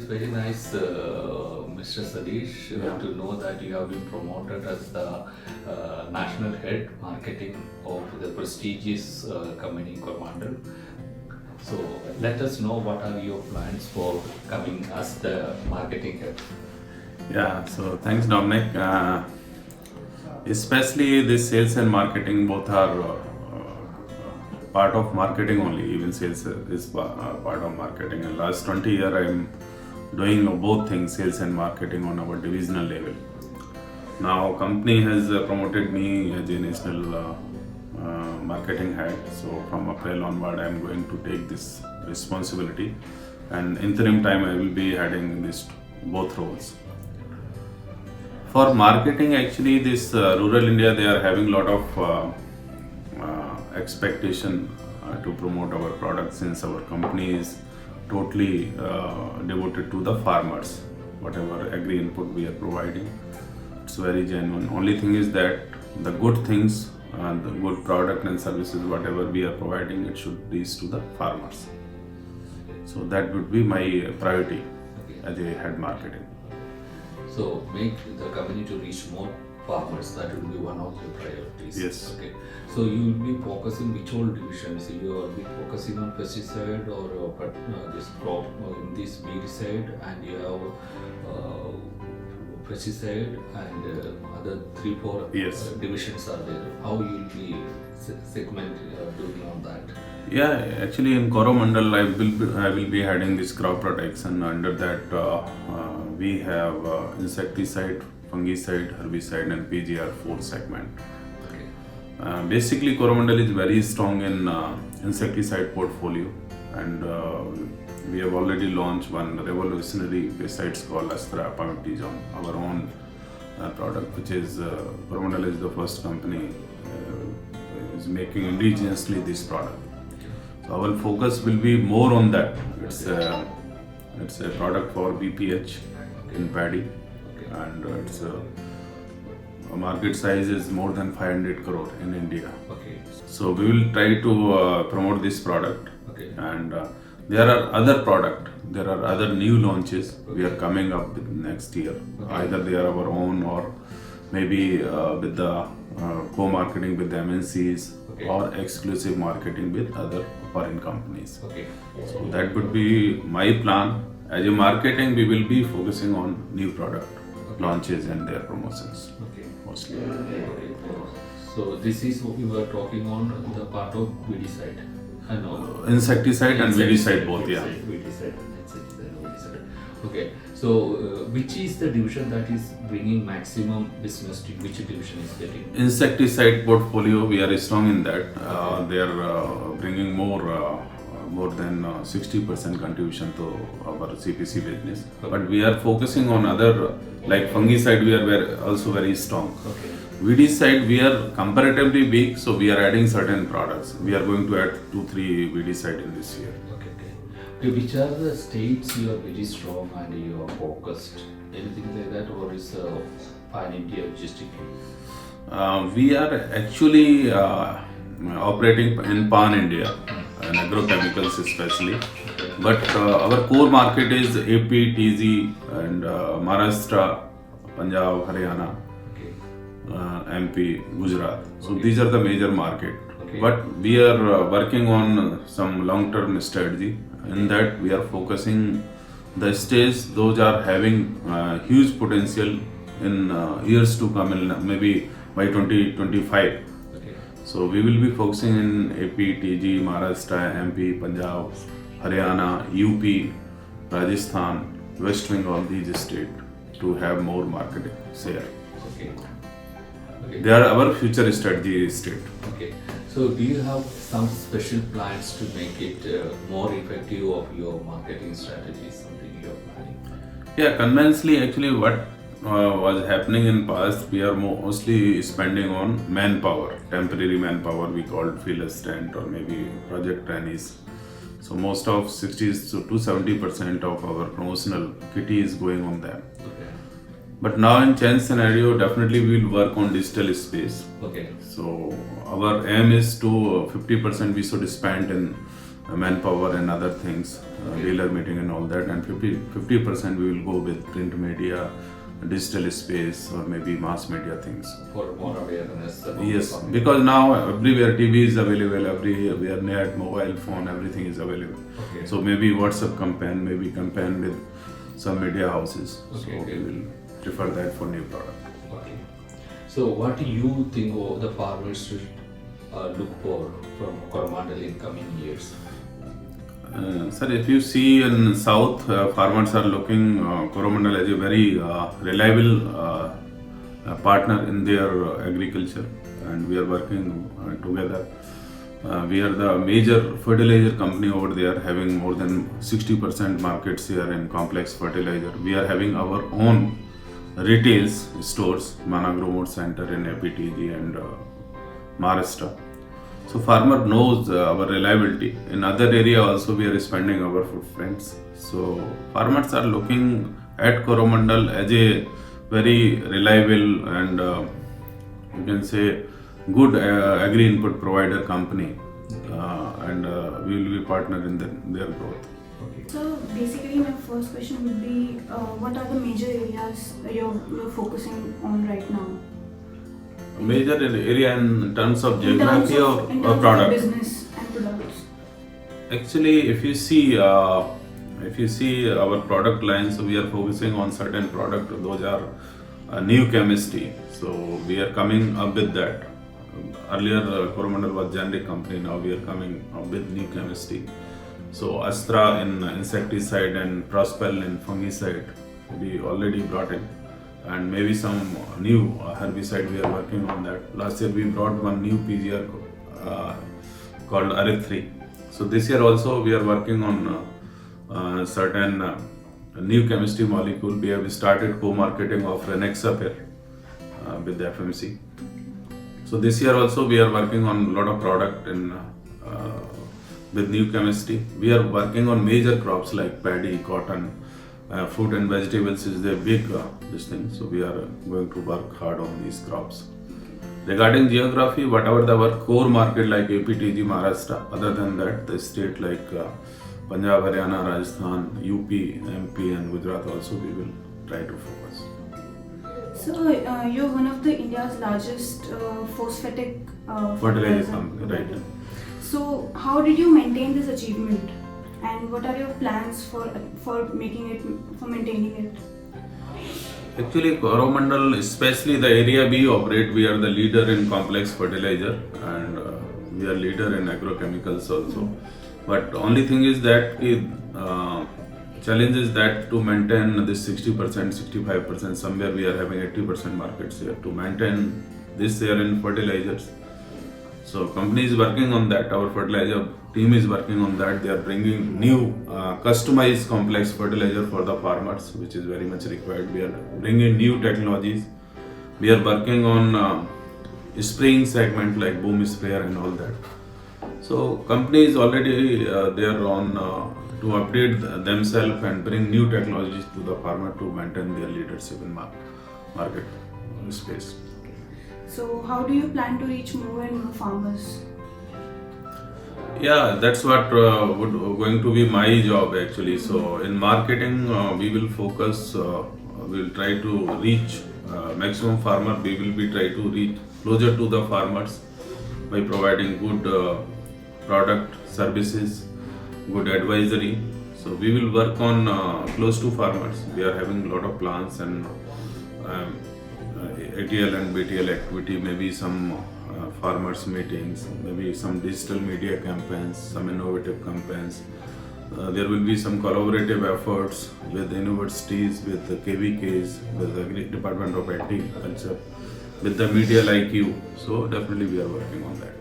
it's very nice, Mr. Sadish, to know that you have been promoted as the national head marketing of the prestigious company Coromandel. So let us know what are your plans for coming as the marketing head. Yeah, so thanks, Dominic. Especially this sales and marketing both are part of marketing only. Even sales is part of marketing. And last 20 years, I am doing both things, sales and marketing, on our divisional level. Now, company has promoted me as a national marketing head. So from April onward, I am going to take this responsibility. And interim time, I will be heading this both roles. For marketing, actually, this rural India, they are having a lot of expectation to promote our products, since our company is totally devoted to the farmers. Whatever agri input we are providing, it's very genuine. Only thing is that the good things and the good product and services, whatever we are providing, it should reach to the farmers. So that would be my priority as a head marketing. So make the company to reach more farmers. That will be one of your priorities. Yes. Okay. So you will be focusing which all divisions? You will be focusing on pesticide or this crop in this weedicide, and you have pesticide and other 3-4 Yes. divisions are there. How you will be segment doing on that? Yeah, actually in Coromandel, I will be heading this crop protection. Under that, we have insecticide, fungicide, herbicide, and PGR4 segment. Okay. Basically, Coromandel is very strong in insecticide portfolio, and we have already launched one revolutionary pesticides called Astra Pamiptizone, our own product, which is Coromandel is the first company is making indigenously this product. So our focus will be more on that. It's a product for BPH in paddy, and it's a market size is more than 500 crore in India. Okay. So we will try to promote this product. Okay. And there are other new launches we are coming up with next year. Okay. Either they are our own, or maybe with the co-marketing with the MNCs, Okay. or exclusive marketing with other foreign companies. Okay. So that would be my plan. As a marketing, we will be focusing on new product launches and their promotions Okay. mostly. Okay. So this is what we were talking on the part of weedicide. I know. Insecticide and weedicide both, yeah. Weedicide and insecticide and weedicide. Okay. So which is the division that is bringing maximum business to which division is getting? Insecticide portfolio, we are strong in that. They are bringing more than 60% contribution to our CPC business. But we are focusing on other, like fungicide, we are also very strong. Okay. Weedicide, we are comparatively weak, so we are adding certain products. We are going to add 2-3 weedicide in this year. Okay. Okay. Which are the states you are very strong and you are focused? Anything like that, or is pan India logistically? We are actually operating in pan India and agrochemicals especially, but our core market is AP, TZ, and Maharashtra, Punjab, Haryana, MP, Gujarat. So these are the major market. Okay. But we are working on some long-term strategy. In that, we are focusing the states those are having huge potential in years to come, in maybe by 2025. Okay. So we will be focusing in AP, TG, Maharashtra, MP, Punjab, Haryana, UP, Rajasthan, West Bengal, these states to have more marketing share. Okay. Okay. They are our future strategy state. Okay. So do you have some special plans to make it more effective of your marketing strategies, something you are planning? Yeah, conventionally, actually, what was happening in past, we are mostly spending on manpower, temporary manpower, we called field assistant or maybe project trainees. So most of 60 to 70% of our promotional kitty is going on them. Okay. But now in change scenario, definitely we will work on digital space. Okay. So our aim is to 50% we should spend in manpower and other things, dealer meeting and all that, and 50% we will go with print media, digital space, or maybe mass media things. For more awareness. about Yes, the company. because now everywhere TV is available, everywhere net, mobile phone, everything is available. Okay. So maybe WhatsApp campaign, maybe campaign with some media houses. Okay, So okay. we will prefer that for new product. Okay. So what do you think the farmers should look for from Coromandel in coming years? Sir, if you see in South, farmers are looking Coromandel as a very reliable partner in their agriculture, and we are working together. We are the major fertilizer company over there, having more than 60% market share in complex fertilizer. We are having our own retail stores, Managromote Center in APTG and Maharashtra. So farmer knows our reliability. In other area also we are expanding our footprints. So farmers are looking at Coromandel as a very reliable and you can say good agri input provider company, and we will be partner in their growth. Okay. So basically my first question would be what are the major areas you're focusing on right now? Major area in terms of In terms geography of, in or terms of product. business and products. Actually, if you see our product lines, we are focusing on certain product. Those are new chemistry. So we are coming up with that. Earlier, Coromandel was generic company. Now we are coming up with new chemistry. So Astra in insecticide and Prospel in fungicide, we already brought in, and maybe some new herbicide we are working on that. Last year we brought one new PGR called Arith3. So this year also we are working on certain new chemistry molecule. We have started co-marketing of Renexapir with the FMC. So this year also we are working on a lot of product in with new chemistry. We are working on major crops like paddy, cotton, fruit and vegetables is the big this thing. So we are going to work hard on these crops. Regarding geography, whatever our core market like APTG, Maharashtra, other than that, the state like Punjab, Haryana, Rajasthan, UP, MP and Gujarat also we will try to focus. So you're one of the India's largest phosphatic Fertilizer company, right? So how did you maintain this achievement, and what are your plans for maintaining it? Actually, Coromandel, especially the area we operate, we are the leader in complex fertilizer, and we are leader in agrochemicals also. But only thing is that challenge is that to maintain this 60%, 65%, somewhere we are having 80% market share. To maintain this share in fertilizers, so company is working on that. Our fertilizer team is working on that. They are bringing new customized complex fertilizer for the farmers, which is very much required. We are bringing new technologies. We are working on spraying segment like boom sprayer and all that. So company is already there on to update themselves and bring new technologies to the farmer to maintain their leadership in market space. So how do you plan to reach more and more farmers? Yeah, that's what going to be my job actually. So in marketing, we will focus. We will try to reach maximum farmer. We will be try to reach closer to the farmers by providing good product, services, good advisory. So we will work on close to farmers. We are having a lot of plans and ATL and BTL activity, maybe some farmers meetings, maybe some digital media campaigns, some innovative campaigns. There will be some collaborative efforts with universities, with the KVKs, with the Department of Agriculture, with the media like you. So definitely we are working on that.